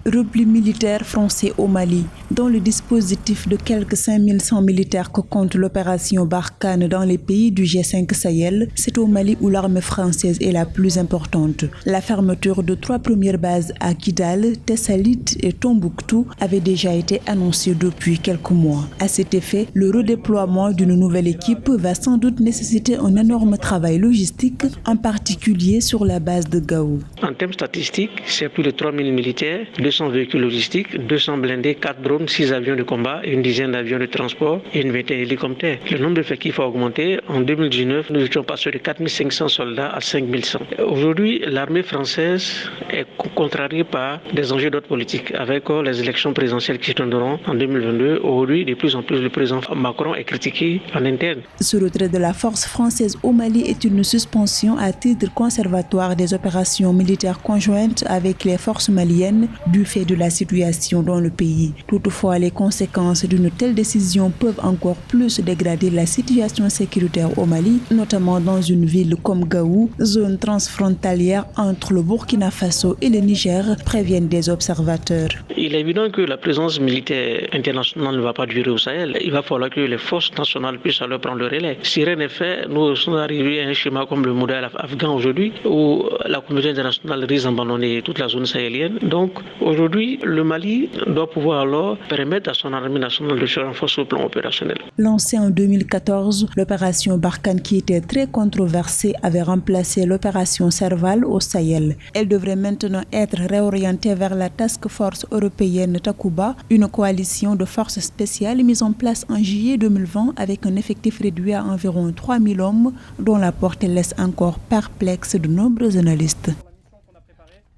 Repli militaire français au Mali. Dans le dispositif de quelques 5100 militaires que compte l'opération Barkhane dans les pays du G5 Sahel, c'est au Mali où l'armée française est la plus importante. La fermeture de 3 premières bases à Kidal, Tessalit et Tombouctou avait déjà été annoncée depuis quelques mois. À cet effet, le redéploiement d'une nouvelle équipe va sans doute nécessiter un énorme travail logistique, en particulier sur la base de Gao. En termes statistiques, c'est plus de 3000 militaires, 200 véhicules logistiques, 200 blindés, 4 drones, 6 avions de combat, une dizaine d'avions de transport et une vingtaine d'hélicoptères. Le nombre d'effectifs a augmenté. En 2019, nous étions passés de 4500 soldats à 5100. Aujourd'hui, l'armée française est contrariée par des enjeux d'ordre politique. Avec les élections présidentielles qui se tiendront en 2022, aujourd'hui, de plus en plus, le président Macron est critiqué en interne. Ce retrait de la force française au Mali est une suspension à titre conservatoire des opérations militaires conjointes avec les forces maliennes du fait de la situation dans le pays. Toutefois, les conséquences d'une telle décision peuvent encore plus dégrader la situation sécuritaire au Mali, notamment dans une ville comme Gao, zone transfrontalière entre le Burkina Faso et le Niger, préviennent des observateurs. Il est évident que la présence militaire internationale ne va pas durer au Sahel. Il va falloir que les forces nationales puissent alors prendre le relais. Si rien n'est fait, nous sommes arrivés à un schéma comme le modèle afghan aujourd'hui, où la communauté internationale risque d'abandonner toute la zone sahélienne. Donc aujourd'hui, le Mali doit pouvoir alors permettre à son armée nationale de se renforcer au plan opérationnel. Lancée en 2014, l'opération Barkhane, qui était très controversée, avait remplacé l'opération Serval au Sahel. Elle devrait maintenant être réorientée vers la Task Force européenne Takuba, une coalition de forces spéciales mise en place en juillet 2020 avec un effectif réduit à environ 3000 hommes, dont la portée laisse encore perplexe de nombreux analystes.